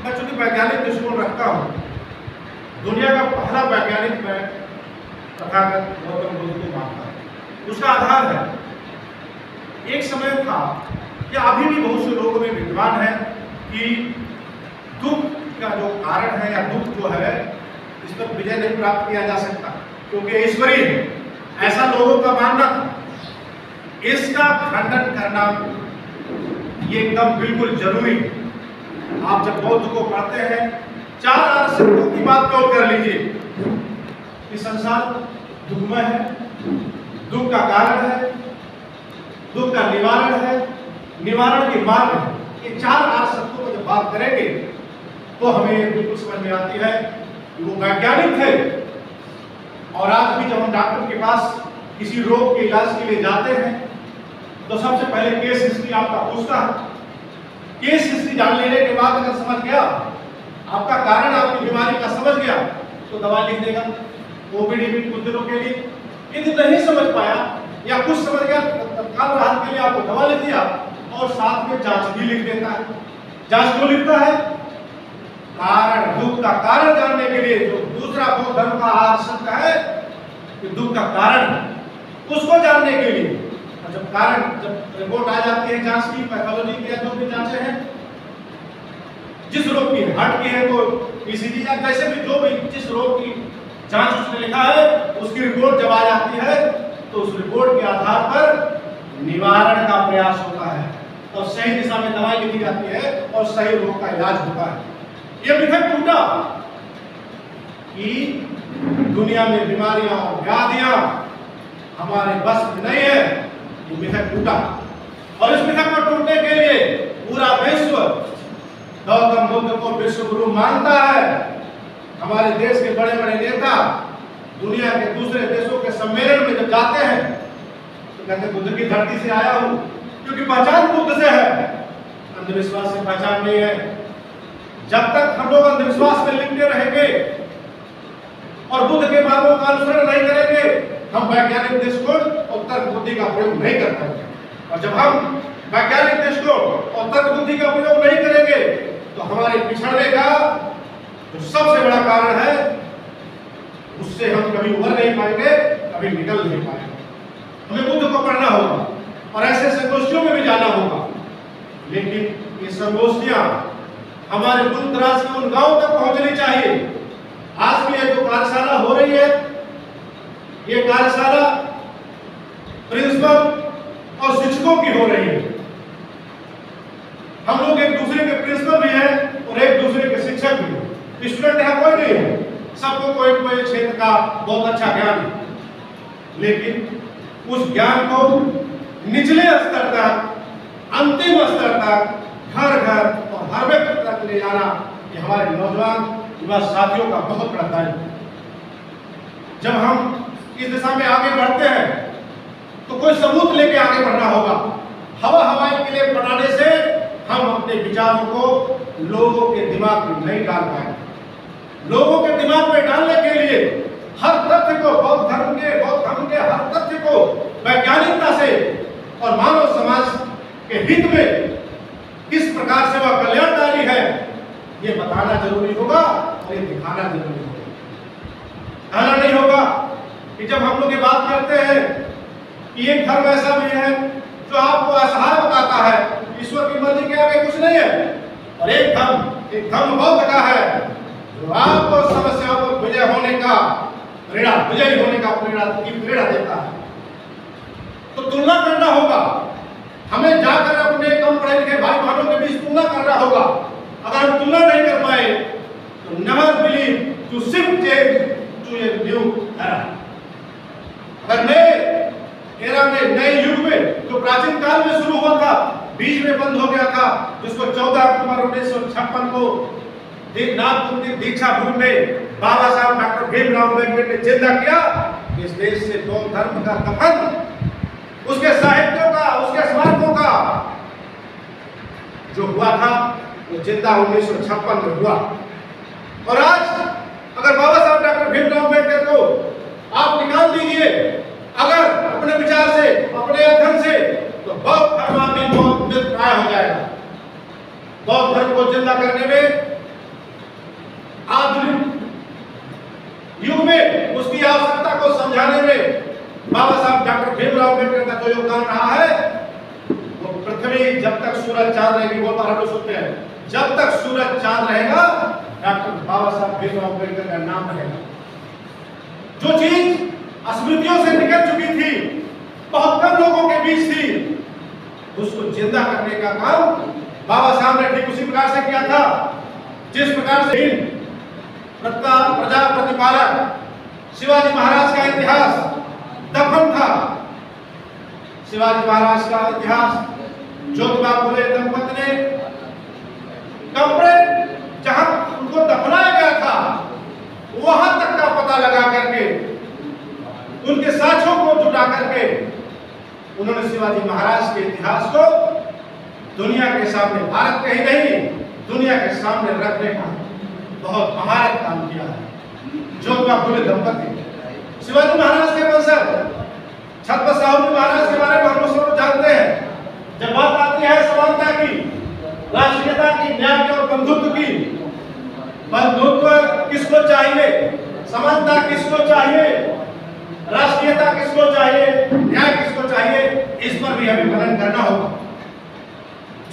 मैं चूंकि वैज्ञानिक दृष्टिकोण रखता हूँ, दुनिया का पहला वैज्ञानिक मैं तथागत गौतम बुद्ध को मानता हूँ। उसका आधार है, एक समय था या अभी भी बहुत से लोगों में विद्वान है कि दुख का जो कारण है या दुख जो है इस पर विजय नहीं प्राप्त किया जा सकता क्योंकि ईश्वरीय है, ऐसा लोगों का मानना था। इसका खंडन करना ये एकदम बिल्कुल जरूरी है। आप जब बौद्ध को पढ़ते हैं, 4 आर्षिकों की बात क्यों कर लीजिए कि संसार दुखमय है, दुख का कारण है, दुख का निवारण है, निवारण के मार्ग है। ये 4 आर्षकों को जब बात करेंगे तो हमें बिल्कुल समझ में आती है कि वो वैज्ञानिक थे। और आज भी जब हम डॉक्टर के पास किसी रोग के इलाज के लिए जाते हैं तो सबसे पहले केस हिस्ट्री आपका पूछता है। केस हिस्ट्री जान लेने के बाद अगर समझ गया, आपका कारण, आपकी बीमारी का समझ गया तो दवा लिख देगा ओपीडी में कुछ दिनों के लिए। यदि नहीं समझ पाया या कुछ समझ गया, तत्काल राहत के लिए आपको दवा लिख दिया और साथ में जांच भी लिख देता है। जांच क्यों लिखता है? कारण, दुख का कारण जानने के लिए। जो दूसरा बौद्ध धर्म का आर्षक है कि दुख का कारण, उसको जानने के लिए। और जब कारण, जब रिपोर्ट आ जाती है जांच की, पैथोलॉजी की, जो भी जांचें हैं, जिस रोग की हार्ट की है तो ईसीजी या जैसे भी जो भी जिस रोग की जांच उसने लिखा है उसकी रिपोर्ट जब आ जाती है तो उस रिपोर्ट के आधार पर निवारण का प्रयास होता है और सही दिशा में दवाई लिखी जाती है और सही रोग का इलाज होता है। ये मिथक टूटा कि दुनिया में बीमारियां और व्याधियां हमारे बस में नहीं है। ये मिथक टूटा और इस मिथक को टूटने के लिए पूरा विश्व गौतम बुद्ध को विश्व गुरु मानता है। हमारे देश के बड़े बड़े नेता दुनिया के दूसरे देशों के सम्मेलन में जब जाते हैं तो कहते बुद्ध की धरती से आया हूं, क्योंकि पहचान बुद्ध से है, अंधविश्वास से पहचान नहीं है। जब तक हम लोग अंधविश्वास में लिपटे रहेंगे और बुद्ध के मार्गों का अनुसरण नहीं करेंगे, हम वैज्ञानिक दृष्टिकोण और तर्क बुद्धि का प्रयोग नहीं कर पाएंगे। और जब हम वैज्ञानिक दृष्टिकोण और तर्क बुद्धि का प्रयोग नहीं करेंगे तो हमारे पिछड़ने का जो सबसे बड़ा कारण है उससे हम कभी उभर नहीं पाएंगे, कभी निकल नहीं पाएंगे। हमें बुद्ध को पढ़ना होगा और ऐसे संगोष्ठियों में भी जाना होगा, लेकिन ये संगोष्ठियां हमारे दूर दराज के उन गांवों तक पहुंचनी चाहिए। आज भी ये जो कार्यशाला हो रही है, ये कार्यशाला प्रिंसिपल और शिक्षकों की हो रही है। हम लोग एक दूसरे के प्रिंसिपल भी हैं और एक दूसरे के शिक्षक भी हैं। स्टूडेंट यहाँ कोई नहीं है, सबको कोई कोई क्षेत्र का बहुत अच्छा ज्ञान है, लेकिन उस ज्ञान को निचले स्तर तक, अंतिम स्तर तक, घर घर और हर व्यक्ति तक ले जाना ये हमारे नौजवान युवा साथियों का बहुत बड़ा दायित्व है। जब हम इस दिशा में आगे बढ़ते हैं तो कोई सबूत लेके आगे बढ़ना होगा। हवा हवाई के लिए बनाने से हम अपने विचारों को लोगों के दिमाग में नहीं डाल पाएंगे। लोगों के दिमाग में डालने के लिए हर तथ्य को, बौद्ध धर्म के हर तथ्य को वैज्ञानिकता से और मानव समाज के हित में किस प्रकार से वह कल्याणकारी है, ये बताना जरूरी होगा और ये दिखाना जरूरी होगा। कहना नहीं होगा कि जब हम लोग ये बात करते हैं कि एक धर्म ऐसा भी है जो आपको असहाय बताता है, ईश्वर की मर्जी के आगे कुछ नहीं है, और एक धर्म बौद्ध का है जो आपको समस्याओं पर विजयी होने का प्रेरणा देता है। तो तुलना करना होगा, हमें जाकर अपने कम पढ़े लिखे भाई बहनों के बीच तुलना करना होगा। अगर हम तुलना नहीं कर पाए तो never believe to shift change to a new era. अगर नए एरा में, नए युग में जो प्राचीन काल में शुरू हुआ था, बीच में बंद हो गया था, जिसको 14 अक्टूबर 1956 को नागपुर की दीक्षा भूमि में बाबा साहब डॉक्टर भीमराव अम्बेडकर ने जिंदा किया। इस देश से बौद्ध धर्म का दफन, उसके साहित्यों का, उसके स्मारकों का जो हुआ था वो जिंदा 1956 में हुआ। और आज अगर बाबा साहब डॉक्टर भीमराव अम्बेडकर को आप निकाल दीजिए अगर अपने विचार से, अपने अध्ययन से, तो बौद्ध धर्म भी बहुत मृतप्राय हो जाएगा। बौद्ध धर्म को जिंदा करने में में उसकी आवश्यकता को समझाने में बाबा साहब डॉक्टर भीमराव अम्बेडकर का जो योगदान रहा है, वो पृथ्वी जब तक सूरज चांद रहेगी, वो हम लोग सुनते हैं, जब तक सूरज चांद रहेगा डॉक्टर बाबा साहब भीमराव अम्बेडकर का नाम रहेगा। जो चीज स्मृतियों से निकल चुकी थी, बहुत कम लोगों के बीच थी, उसको जिंदा करने का काम बाबा साहब ने ठीक उसी प्रकार से किया था जिस प्रकार से प्रजा प्रतिपालक शिवाजी महाराज का इतिहास दफन था। शिवाजी महाराज का इतिहास ज्योतिबा फुले दंपति ने कब्र जहां उनको दफनाया गया था वहां तक का पता लगा करके, उनके साक्ष्यों को जुटा करके उन्होंने शिवाजी महाराज के इतिहास को दुनिया के सामने, भारत के ही नहीं दुनिया के सामने रखने का बहुत महारत काम किया है। ज्योतिबा फुले दंपति शिवाजी महाराज के वंशज छत्रपति साहू महाराज के बारे में हम लोग सब जानते हैं। जब बात आती है समानता की, राष्ट्रीयता की, न्याय की और बंधुत्व की, बंधुत्व किसको चाहिए, समानता किसको चाहिए, राष्ट्रीयता किसको चाहिए, न्याय किसको चाहिए, इस पर भी हमें मनन करना होगा।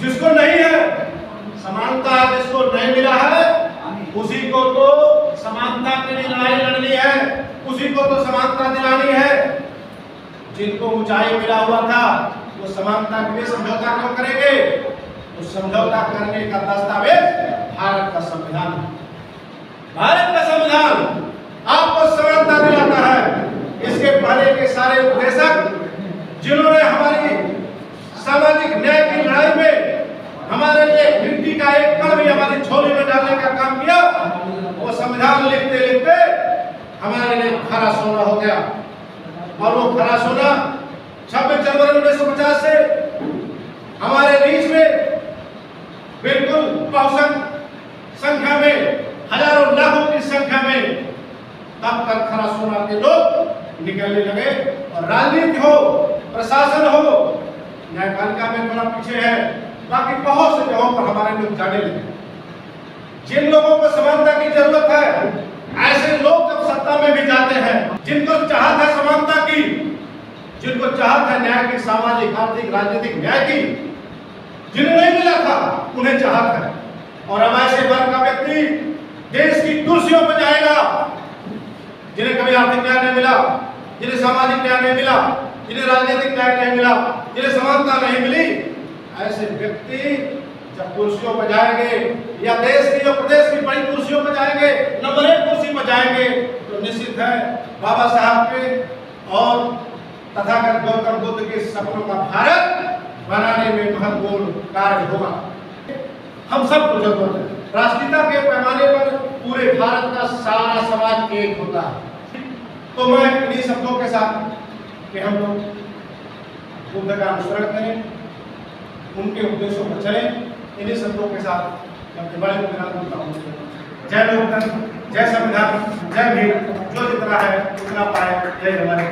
जिसको नहीं है समानता, जिसको नहीं मिला है उसी को तो समानता के लिए लड़ाई लड़नी है, उसी को तो समानता दिलानी है। जिनको ऊंचाई मिला हुआ था वो समानता के लिए समझौता क्यों करेंगे? तो समझौता करने का दस्तावेज भारत का संविधान है। भारत का संविधान आपको समानता दिलाता है। इसके पहले के सारे उपदेशक जिन्होंने हमारी सामाजिक न्याय की लड़ाई में हमारे लिए मिट्टी का एक कण भी हमारी झोली में डालने का काम किया, वो संविधान लिखते लिखते हमारे लिए खरा सोना हो गया। और वो खरा सोना 26 जनवरी 1950 से हमारे बीच में बिल्कुल बहुसंख्यक संख्या में, हजारों लाखों की संख्या में तब तक खरा सोना के लोग निकलने लगे। और राजनीति हो, प्रशासन हो, न्यायपालिका में थोड़ा पीछे है, बाकी बहुत से जगहों पर हमारे लोग जाने लगे। जिन लोगों को समानता की जरूरत है, ऐसे लोग जब सत्ता में भी जाते हैं, जिनको चाहत है समानता की, जिनको चाहत है न्याय की, सामाजिक, आर्थिक, राजनीतिक न्याय की, जिन्हें नहीं मिला था उन्हें चाहत है। और अब ऐसे वर्ग का व्यक्ति देश की कुर्सियों पर जाएगा जिन्हें कभी आर्थिक न्याय नहीं मिला, जिन्हें सामाजिक न्याय नहीं मिला, जिन्हें राजनीतिक न्याय नहीं मिला, जिन्हें समानता नहीं मिली, ऐसे व्यक्ति जब कुर्सियों पर जाएंगे या देश की जो प्रदेश की बड़ी कुर्सियों पर जाएंगे, नंबर 1 कुर्सी पर जाएंगे, तो निश्चित है बाबा साहब के और तथागत गौतम बुद्ध के सपनों का भारत बनाने में महत्वपूर्ण कार्य होगा। हम सबको जरूरत है। राष्ट्रीयता के पैमाने पर पूरे भारत का सारा समाज एक होता है। तो मैं इन्हीं शब्दों के साथ कि हम लोग बुद्ध का अनुसरण करें, उनके उपदेशों पर चलें, इन्हीं शब्दों के साथ मैं बड़े बोलता हूँ। जय लोकतंत्र, जय संविधान, जय भीम। जो जितना है उतना पाए। जय हमारे।